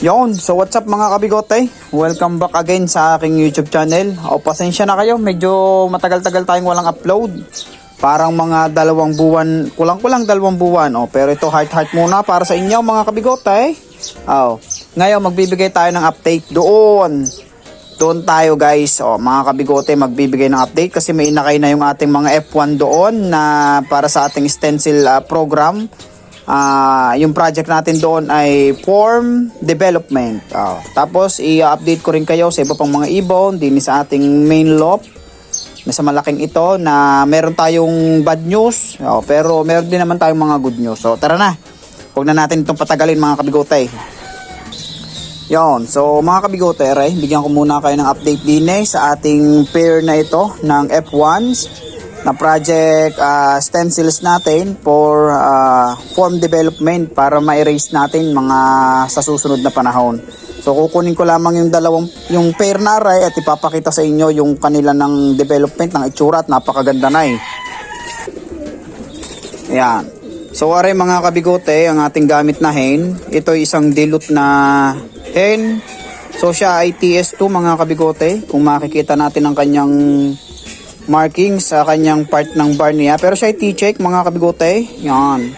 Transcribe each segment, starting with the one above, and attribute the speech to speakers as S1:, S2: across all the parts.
S1: Yon, so what's up mga kabigote? Welcome back again sa aking YouTube channel. O pasensya na kayo, medyo matagal-tagal tayong walang upload. Parang mga 2 buwan, kulang-kulang 2 buwan. Pero ito heart muna para sa inyo mga kabigote. Ngayon magbibigay tayo ng update doon. Doon tayo guys, mga kabigote, magbibigay ng update kasi may inakay na yung ating mga F1 doon na para sa ating stencil program. Yung project natin doon ay form development. Tapos i-update ko rin kayo sa iba pang mga ibon din sa ating main loft. Nasa malaking ito na meron tayong bad news, pero meron din naman tayong mga good news. So tara na. Huwag na natin itong patagalin mga kabigote. Yon, so mga kabigote, bigyan ko muna kayo ng update din sa ating pair na ito ng F1s na project stencils natin for form development para ma-erase natin mga sa susunod na panahon. So kukunin ko lamang yung pair na aray at ipapakita sa inyo yung kanila ng development ng itsura at napakaganda na Ayan. So aray mga kabigote, ang ating gamit na hen, ito ay isang dilute na hen. So siya ay TS2 mga kabigote. Kung makikita natin ang kanyang markings sa kanyang part ng bar niya. Pero siya ay T-check mga kabigote. Yan.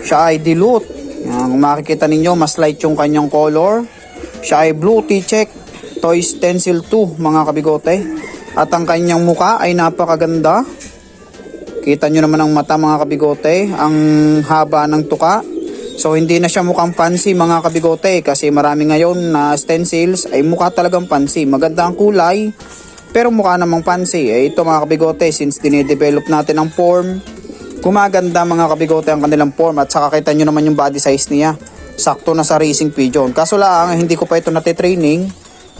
S1: Siya ay dilute. Yan. Kung makikita ninyo, mas light yung kanyang color. Siya ay blue T-check. Toy Stencil 2 mga kabigote. At ang kanyang muka ay napakaganda. Kita nyo naman ang mata mga kabigote. Ang haba ng tuka. So hindi na siya mukhang fancy mga kabigote. Kasi marami ngayon na stencils ay mukha talagang fancy. Maganda ang kulay. Pero mukha namang fancy. Ito mga kabigote, since dinidevelop natin ang form, gumaganda mga kabigote ang kanilang form. At saka kita nyo naman yung body size niya. Sakto na sa racing pigeon. Kaso lang, hindi ko pa ito natitraining.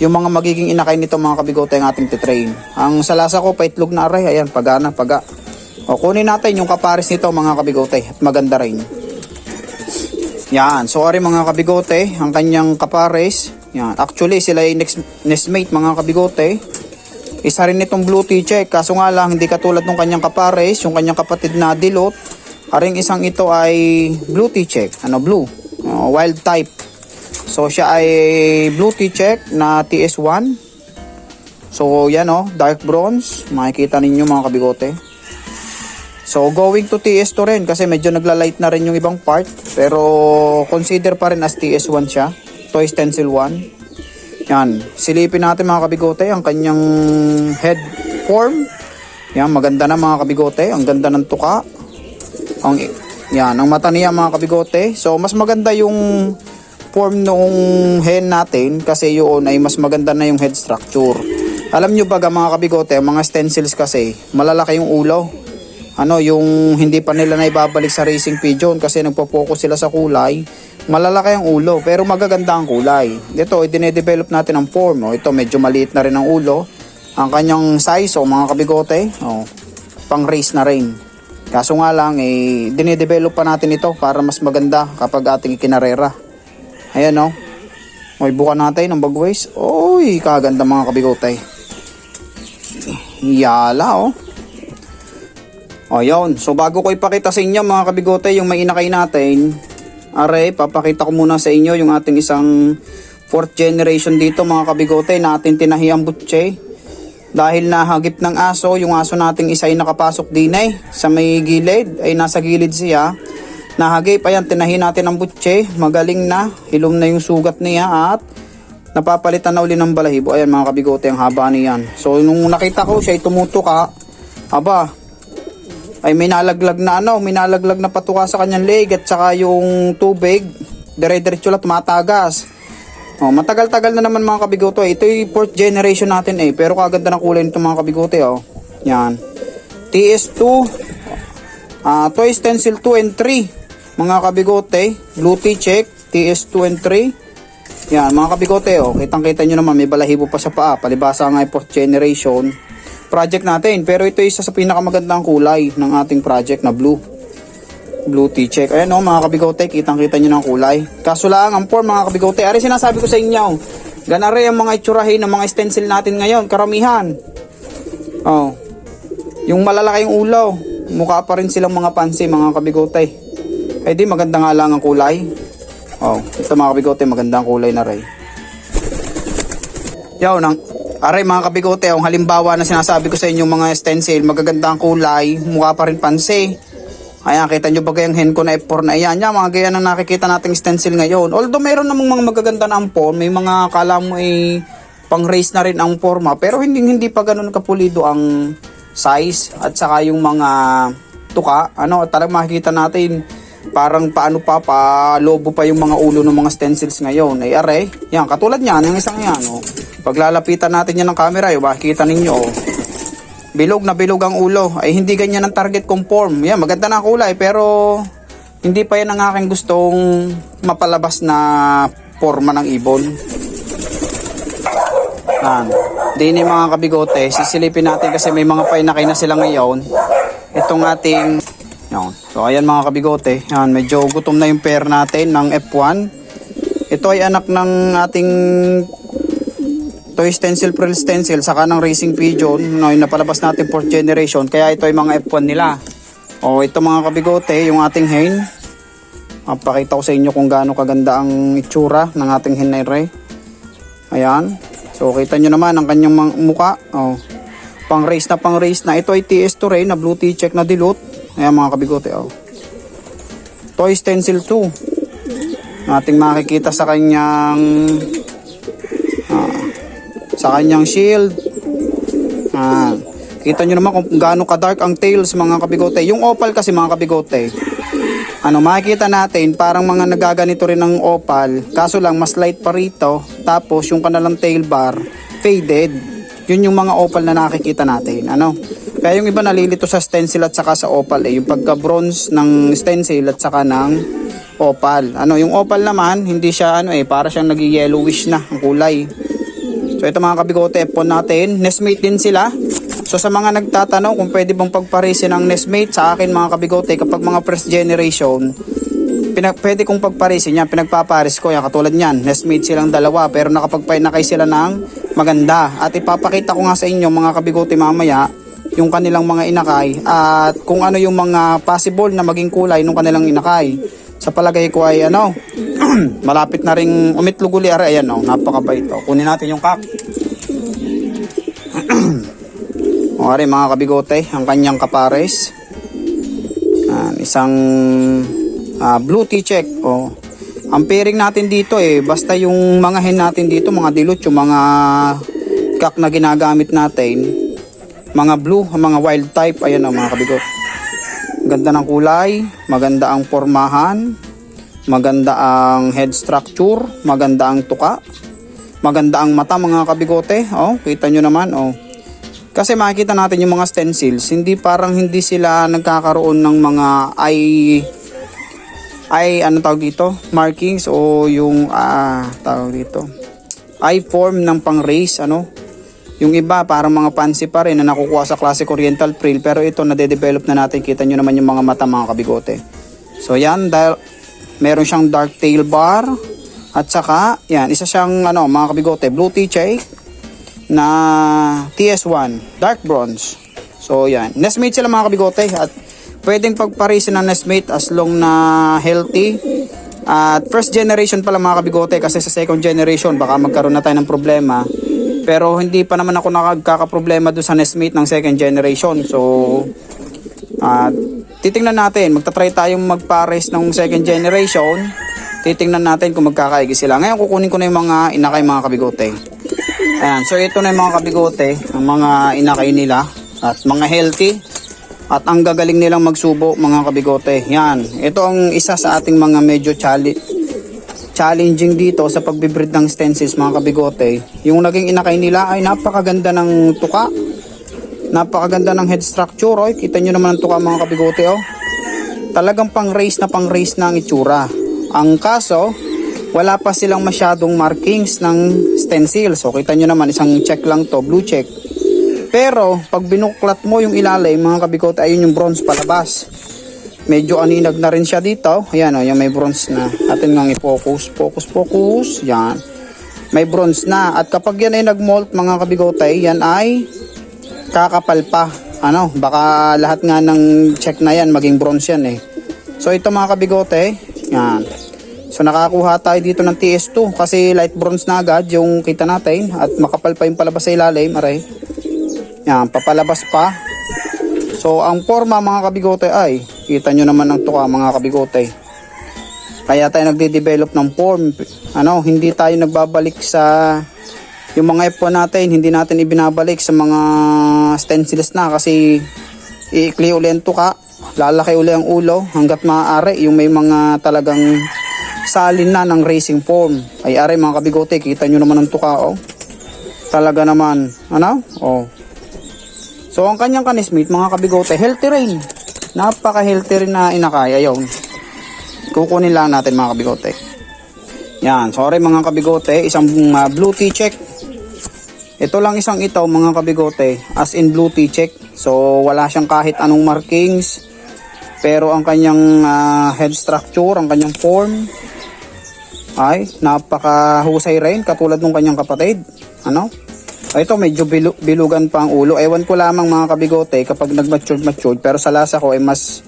S1: Yung mga magiging inakay nito mga kabigote ang ating titrain. Ang salasa ko, paitlog na aray. Ayan, paga. Kunin natin yung kapares nito mga kabigote. At maganda rin. Yan. So, ari mga kabigote, ang kanyang kapares. Yan. Actually, sila ay nestmate mga kabigote. Isa rin itong blue T-check. Kaso nga lang, hindi katulad ng kanyang kapares, yung kanyang kapatid na dilute. Aring isang ito ay blue T-check. Blue. Wild type. So, siya ay blue T-check na TS1. So, yan dark bronze. Makikita ninyo mga kabigote. So, going to TS2 rin kasi medyo naglalight na rin yung ibang part. Pero, consider pa rin as TS1 siya. Toy Stencil 1. Yan. Silipin natin mga kabigote ang kanyang head form. Yan. Maganda na mga kabigote. Ang ganda ng tuka. Yan. Ang mata niya mga kabigote. So, mas maganda yung form nung hen natin kasi yun ay mas maganda na yung head structure. Alam nyo ba mga kabigote, ang mga stencils kasi malalaki yung ulo. Yung hindi pa nila na ibabalik sa racing pigeon kasi nagpo-focus sila sa kulay. Malalaki ang ulo pero magaganda ang kulay. Ito, dine-develop natin ang form. Ito, medyo maliit na rin ang ulo. Ang kanyang size, mga kabigote, pang race na rin. Kaso nga lang, dine-develop pa natin ito para mas maganda kapag ating ikinarera. Ayan, May buka natin ng bagways. Uy, kaganda mga kabigote. Yala, yun. So bago ko ipakita sa inyo mga kabigote yung may inakay natin, papakita ko muna sa inyo yung ating isang 4th generation dito mga kabigote na ating tinahiyang butche. Dahil nahagip ng aso, yung aso nating isa ay nakapasok din sa may gilid, ay nasa gilid siya. Nahagip, ayan, tinahin natin ang butche, magaling na, hilom na yung sugat niya at napapalitan na uli ng balahibo. Ayan mga kabigote, ang haba niyan. So nung nakita ko siya ay tumutuka, ay may nalaglag na patuka sa kanyang leg at saka yung tubig dire-diretso lang tumatagas. Matagal-tagal na naman mga kabigote. Ito yung 4th generation natin pero kaganda ng kulay nito mga kabigote Yan. TS2 Toy Stencil 2 and 3 mga kabigote. Blue T-check TS2 and 3. Yan mga kabigote kitang-kita nyo naman may balahibo pa sa paa. Palibasa nga 4th generation project natin. Pero ito isa sa pinakamagandang kulay ng ating project na blue T-check. Ayan mga kabigote, kitang-kita nyo ng kulay. Kaso lang ang form mga kabigote, ari sinasabi ko sa inyo, ganare ang mga itsurahin ng mga stencil natin ngayon, karamihan. Yung malalaki yung ulo, mukha pa rin silang mga pansi mga kabigote. Di maganda nga lang ang kulay. Oh, ito mga kabigote, magandang kulay na rin. Yaw, aray mga kabigote, ang halimbawa na sinasabi ko sa inyo mga stencil, magaganda ang kulay, mukha pa rin pansi. Ayan, kita nyo ba yung hen ko na F4 na yan? Yan, mga gaya na nakikita nating stencil ngayon. Although mayroon namang mga magaganda na ampon, may mga kala mo pang race na rin ang forma, pero hindi pa ganun kapulido ang size at saka yung mga tuka. Ano, talagang makikita natin parang lobo pa yung mga ulo ng mga stencils ngayon. Ay are, yan, katulad niyan, yung isang yan. Oh. Paglalapitan natin yan ng camera, yung makikita ninyo. Oh. Bilog na bilog ang ulo. Ay hindi ganyan ang target kong form. Yan, maganda na kulay, pero hindi pa yan ang aking gustong mapalabas na forma ng ibon. Yan. Dini mga kabigote, sisilipin natin kasi may mga painakay na sila ngayon. Itong ating yan. So ayan mga kabigote, yan, medyo gutom na yung pair natin ng F1. Ito ay anak ng ating toy stencil, frill stencil, saka ng racing pigeon, no, yung napalabas natin 4th generation, kaya ito ay mga F1 nila. O ito mga kabigote, yung ating hen. Papakita ko sa inyo kung gaano kaganda ang itsura ng ating hen na rin. Ayan. So kita nyo naman ang kanyang muka. O, pang race na. Ito ay TS2 rin na blue T-check na dilute. Ayan mga kabigote, oh. Toy stencil 2. Ating makikita sa kanyang shield. Kita nyo naman kung gaano ka-dark ang tails mga kabigote. Yung opal kasi mga kabigote, makikita natin parang mga nagaganito rin ng opal. Kaso lang mas light pa rito. Tapos yung kanilang tail bar faded. Yun yung mga opal na nakikita natin. Kaya yung iba nalilito sa stencil at saka sa opal yung pagka-bronze ng stencil at saka ng opal. Yung opal naman, hindi siya para siyang nag-yellowish na ang kulay. So ito mga kabigote, F1 natin, nestmate din sila. So sa mga nagtatanong kung pwede bang pagparisin ng nestmate sa akin mga kabigote, kapag mga first generation, pwede kong pagparisin yan, pinagpaparis ko yan, katulad niyan, nestmate silang dalawa pero nakapagpainakay sila ng maganda. At ipapakita ko nga sa inyo mga kabigote mamaya, yung kanilang mga inakay at kung ano yung mga possible na maging kulay ng kanilang inakay. Sa palagay ko ay malapit na ring umitlog uli. Ayan, napakabait. Kunin natin yung kak. Ari mga kabigote, ang kanyang kapares. Isang blue T-check. Ang pairing natin dito basta yung mga hen natin dito, mga dilute, yung mga kak na ginagamit natin, mga blue, mga wild type. Ayan mga kabigot. Ganda ng kulay, maganda ang pormahan, maganda ang head structure, maganda ang tuka, maganda ang mata mga kabigote. Kita nyo naman. Kasi makikita natin yung mga stencils, hindi sila nagkakaroon ng mga markings o yung eye form ng pang race. Yung iba parang mga fancy pa rin na nakukuha sa classic oriental frill, pero ito nade-develop na natin. Kita nyo naman yung mga mata mga kabigote. So yan, dahil meron siyang dark tail bar at saka yan, isa siyang mga kabigote, blue T-check na TS1 dark bronze. So yan, nestmate sila mga kabigote at pwedeng pagparisin ng nestmate as long na healthy. At first generation pala mga kabigote, kasi sa second generation baka magkaroon na tayo ng problema. Pero hindi pa naman ako nakakakaproblema doon sa nestmate ng second generation. So, titingnan natin. Magta-try tayong magpares ng second generation. Titingnan natin kung magkakaigi sila. Ngayon, kukunin ko na yung mga inakay mga kabigote. Ayan. So, ito na yung mga kabigote. Ang mga inakay nila. At mga healthy. At ang gagaling nilang magsubo mga kabigote. Yan. Ito ang isa sa ating mga medyo challenging dito sa pagbibreed ng stencils mga kabigote. Yung naging inakay nila ay napakaganda ng tuka, napakaganda ng head structure. Kita nyo naman ang tuka mga kabigote. Talagang pang race na ang itsura. Ang kaso, wala pa silang masyadong markings ng stencil. So kita nyo naman, isang check lang to, blue check. Pero pag binuklat mo yung ilalim mga kabigote, ayun yung bronze palabas. Medyo aninag na rin siya dito. Ayan yan may bronze na. Atin nga i-focus. Focus. Yan. May bronze na. At kapag yan ay nag-molt mga kabigote, yan ay kakapal pa. Baka lahat nga ng check na yan maging bronze yan So ito mga kabigote, yan. So nakakuha tayo dito ng TS2 kasi light bronze na agad yung kita natin at makapal pa yung palabas sa ilalim, aray. Yan, papalabas pa. So ang forma mga kabigote ay, kita nyo naman ang tuka mga kabigote. Kaya tayo nagde-develop ng form. Hindi tayo nagbabalik sa yung mga F1 natin, hindi natin ibinabalik sa mga stencils na kasi iikli uli ang tuka, lalaki uli ang ulo hanggat maaari yung may mga talagang salin na ng racing form. Ay are mga kabigote, kita nyo naman ang tuka oh. Talaga naman, oh. So ang kanyang kanismate mga kabigote, healthy rin. Napaka healthy rin na inakay. Ayun. Kukunin lang natin mga kabigote. Yan, sorry mga kabigote, isang blue T-check. Ito lang isang ito mga kabigote, as in blue T-check. So wala siyang kahit anong markings. Pero ang kanyang head structure, ang kanyang form ay napakahusay rin katulad ng kanyang kapatid. Ito medyo bilugan pa ang ulo. Ewan ko lamang mga kabigote kapag nag-matured pero sa lasa ko ay mas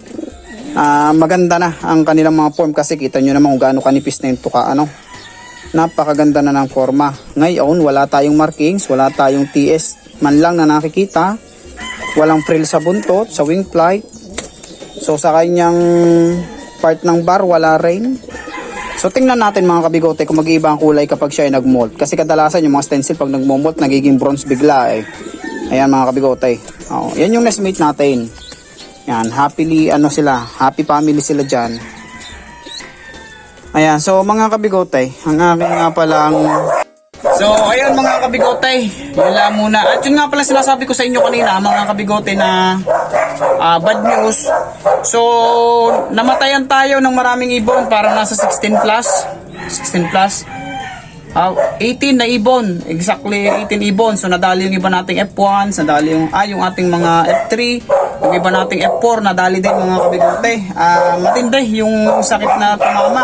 S1: maganda na ang kanilang mga form kasi kita nyo naman kung gaano kanipis na yung tuka. Napakaganda na ng forma. Ngayon wala tayong markings, wala tayong TS man lang na nakikita. Walang frill sa buntot, sa wing flight. So sa kanyang part ng bar wala rin. So tingnan natin mga kabigote kung mag-iiba ang kulay kapag siya ay nag-molt. Kasi kadalasan yung mga stencil pag nag-molt nagiging bronze bigla eh. Ayan mga kabigote. Yan yung nestmate natin. Yan, happy family sila dyan. Ayan, so mga kabigote, ang aking nga palang... So ayan mga kabigote, yun lang muna. At yun nga pala sinasabi ko sa inyo kanina mga kabigote na bad news. So namatayan tayo ng maraming ibon, parang nasa 16 plus. 18 na ibon, exactly 18 ibon. So nadali yung iba nating F1, nadali yung ating mga F3, yung iba nating F4, nadali din mga kabigote. Matindi yung sakit na tumama.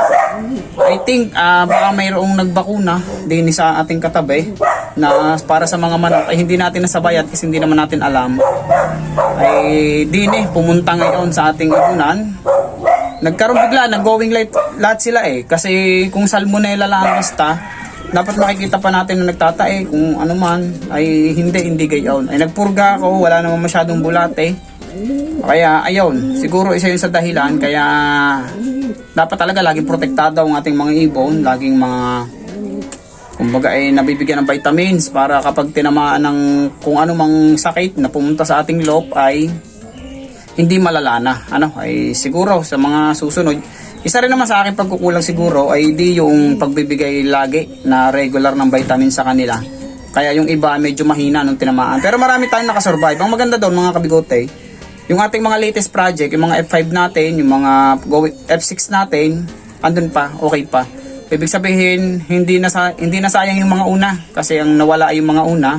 S1: I think baka mayroong nagbakuna din sa ating katabi na para sa mga manok ay hindi natin nasabayat kasi hindi naman natin alam. Ay pumunta ngayon sa ating ibunan. Nagkaroon bigla, nag-going lahat sila kasi kung salmonella lang basta dapat makikita pa natin na nagtatae kung ano man ay hindi gayon. Ay nagpurga ako, wala naman masyadong bulate. Kaya ayun, siguro isa yun sa dahilan kaya dapat talaga laging protektado ang ating mga ibon, laging mga kumbaga nabibigyan ng vitamins para kapag tinamaan ng kung ano mang sakit na pumunta sa ating loob ay hindi malala na. Ay siguro sa mga susunod isa rin naman sa akin pagkukulang siguro ay di yung pagbibigay lagi na regular ng vitamin sa kanila. Kaya yung iba medyo mahina nung tinamaan. Pero marami tayong nakasurvive. Ang maganda doon mga kabigote, yung ating mga latest project, yung mga F5 natin, yung mga F6 natin, andun pa, okay pa. Ibig sabihin, hindi na sayang yung mga una kasi ang nawala ay yung mga una.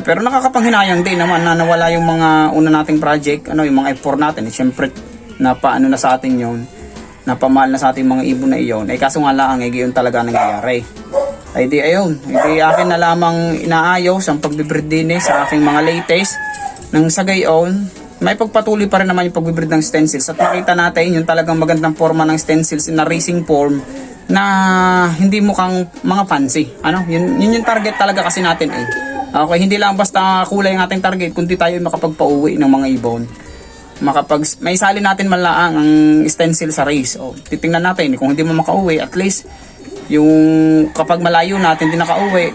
S1: Pero nakakapanghinayang din naman na nawala yung mga una nating project, yung mga F4 natin. Siyempre, napaano na sa atin yun. Napamahal na sa ating mga ibon na iyon. Kaso nga lang, yun talaga nangyayari. Ay di ayun, hindi akin na lamang inaayos ang pagbibreed din sa aking mga latest. Nang sa gayon, may pagpatuloy pa rin naman yung pagbibreed ng stencils. At makita natin yung talagang magandang forma ng stencils na racing form na hindi mukhang mga fancy. Yun yung target talaga kasi natin Okay, hindi lang basta kulay ang ating target, kundi tayo makapagpauwi ng mga ibon. May sali natin malaang ang stencil sa race. Titingnan natin kung hindi mo makauwi, at least yung kapag malayo natin din nakauwi,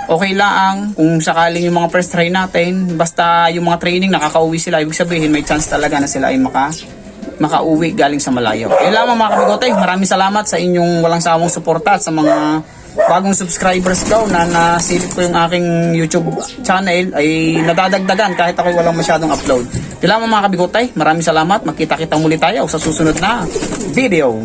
S1: okay lang kung sakaling yung mga first try natin, basta yung mga training nakakauwi sila, ibig sabihin may chance talaga na sila ay makauwi galing sa malayo. Yun lamang mga kabigote, maraming salamat sa inyong walang sawang suporta at sa mga bagong subscribers ko na nasilip ko yung aking YouTube channel ay nadadagdagan kahit ako walang masyadong upload. Yun lamang mga kabigote, maraming salamat, magkita-kita muli tayo sa susunod na video.